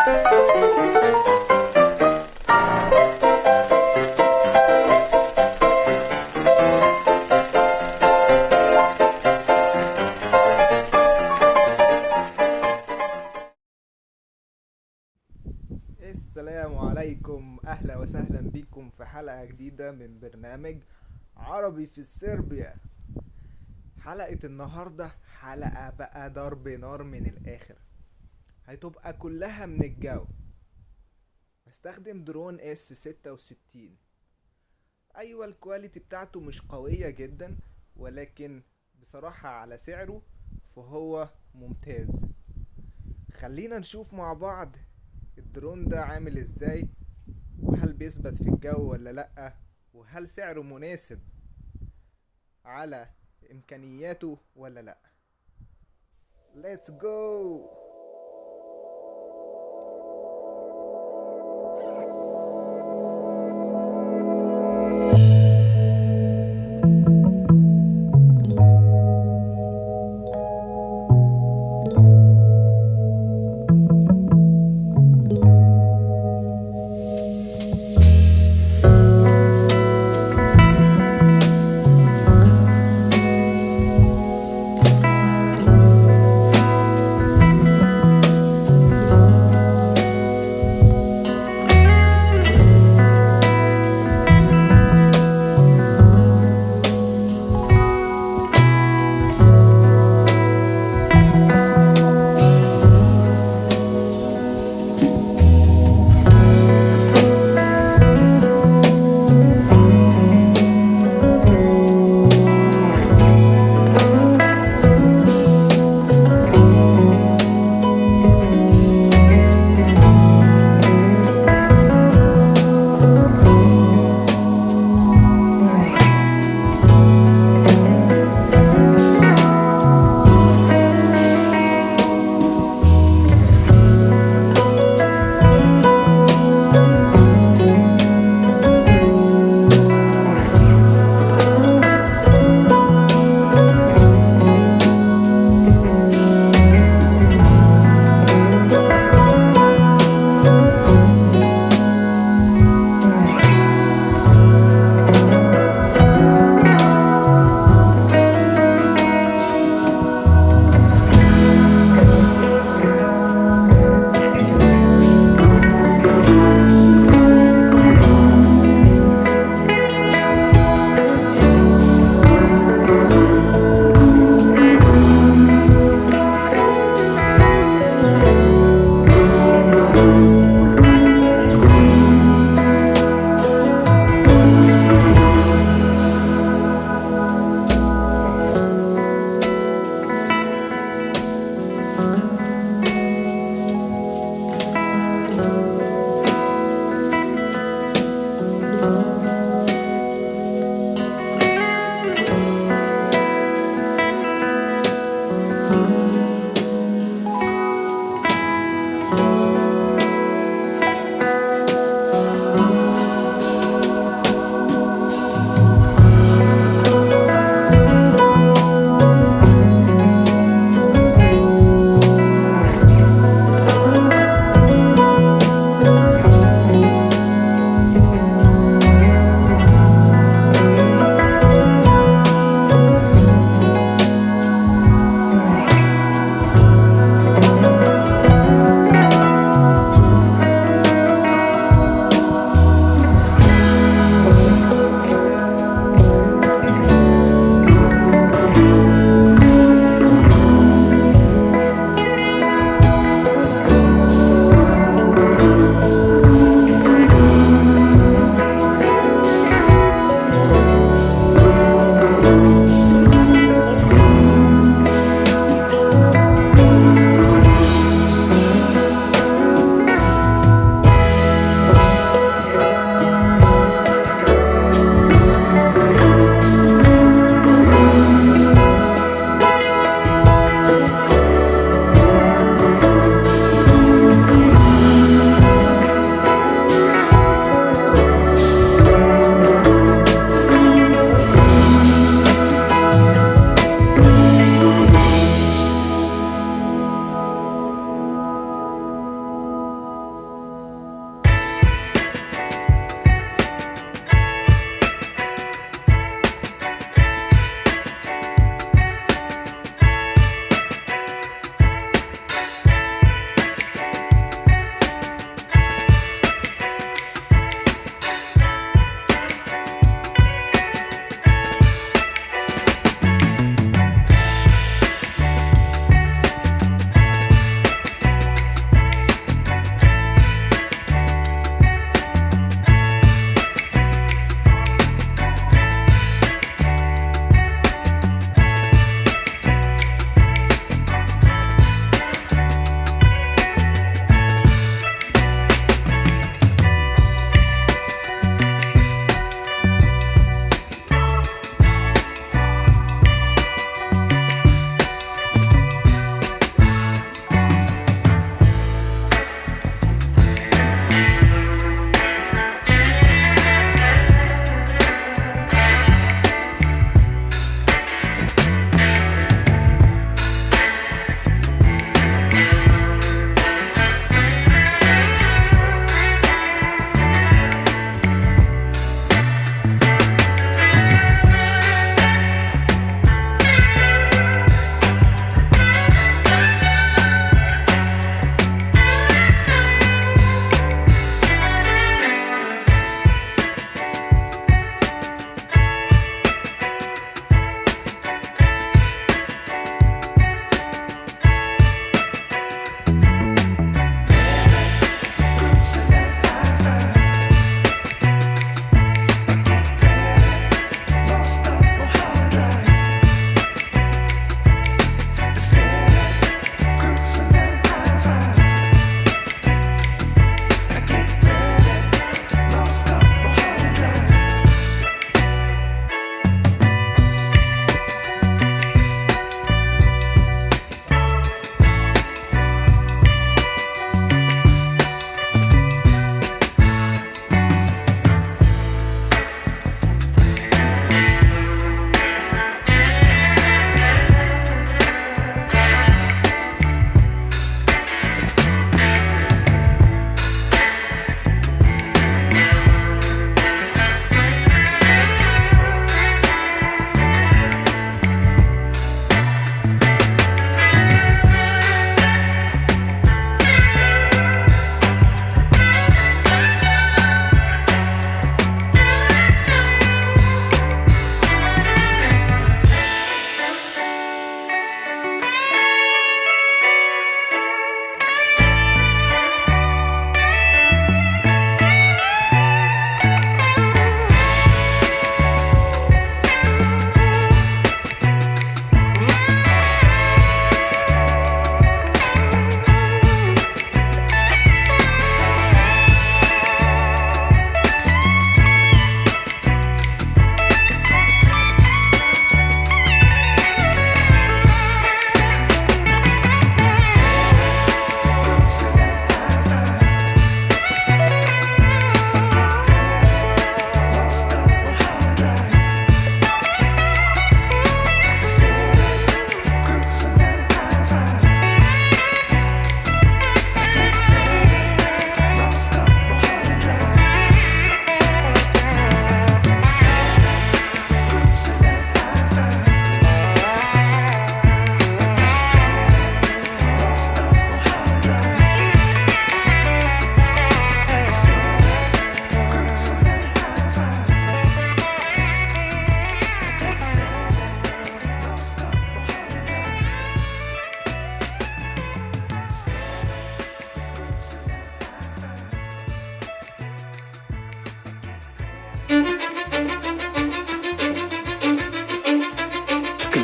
السلام عليكم، اهلا وسهلا بكم في حلقة جديدة من برنامج عربي في صربيا. حلقة النهاردة حلقة بقى ضرب نار من الاخر، هتبقى كلها من الجو. بستخدم درون S66. ايوه الكواليتي بتاعته مش قوية جدا، ولكن بصراحة على سعره فهو ممتاز. خلينا نشوف مع بعض الدرون ده عامل ازاي، وهل بيثبت في الجو ولا لأ، وهل سعره مناسب على امكانياته ولا لأ. Let's go.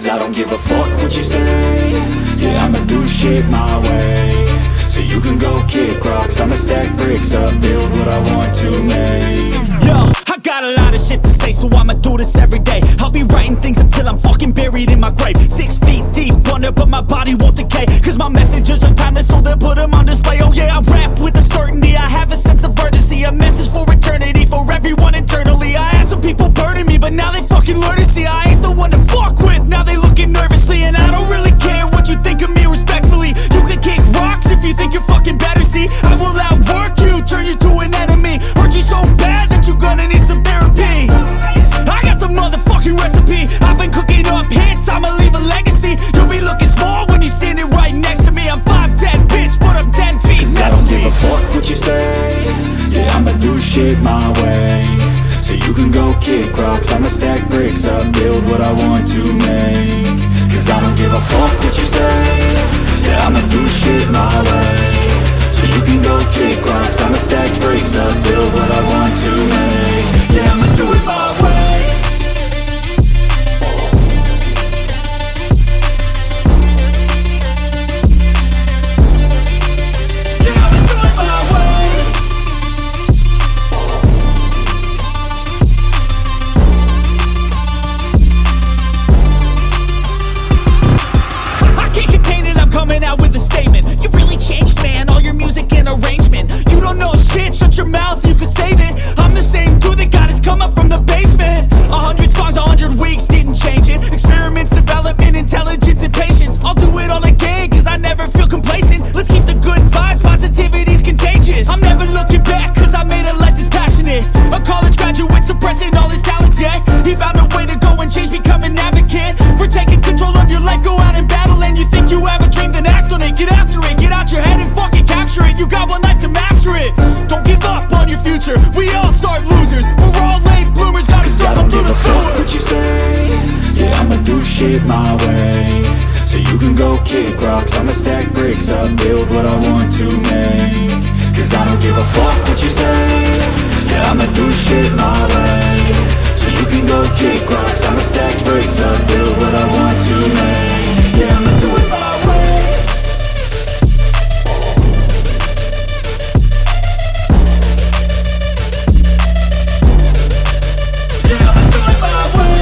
Cause I don't give a fuck what you say. Yeah, I'ma do shit my way. So you can go kick rocks, I'ma stack bricks up, build what I want to make. Yo, I got a lot of shit to say, so I'ma do this every day. I'll be writing things until I'm fucking buried in my grave. 6 feet deep under, but my body won't decay. Cause my messages are timeless, so they'll put them on display. Oh yeah, I rap with a certainty, I have a sense of urgency. A message for eternity, for everyone internally. I had some people burning me, but now they fucking learn to see I ain't the one to fuck with, now they looking nervously. And I don't really care what you think of me, respectfully. You can kick rocks if you think you're fucking better, see. I will outwork you, turn you to an enemy. Hurt you so bad that you're gonna need some therapy. I got the motherfucking recipe, I've been cooking up hits, I'ma leave a legacy. You'll be looking small when you're standing right next to me. I'm 5'10", bitch, but I'm 10 feet. Cause I don't give a fuck what you say. Yeah, I'ma do shit my way. So you can go kick rocks, I'ma stack bricks up, build what I want to make. Cause I don't give a fuck what you say. Yeah, I'ma do shit my way. So you can go kick rocks, I'ma stack bricks up, build what I want to make. Yeah, I'ma do it my way. Yeah, I'ma do it my way. I can't contain it, I'm coming out with a statement. You really changed, man, all your music and arrangement. You don't know shit, shut your mouth, you can save it. I'm the same dude that got his come up from the basement. 100 songs, 100 weeks, didn't change it. Experiments, development, intelligence, and patience. I'll do it all again, cause I never feel complacent. Let's keep the good vibes, positivity's contagious. I'm never looking back, cause I made a life that's passionate. A college graduate suppressing all his talents, yeah. He found a way to go and change, become an advocate for taking control of your life, go out and battle. And you think you have a dream, then act on it. Get after it, get out your head and fucking capture it. You got one life to master it. Don't give up on your future, we all start losers. We're all late bloomers, gotta struggle through the sewer. What you say, yeah, I'ma do shit my way. So you can go kick rocks, I'ma stack bricks up, build what I want to make. Cause I don't give a fuck what you say. Yeah, I'ma do shit my way. So you can go kick rocks, I'ma stack bricks up, build what I want to make. Yeah, I'ma do it my way. Yeah, I'ma do it my way.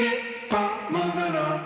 keep on moving on.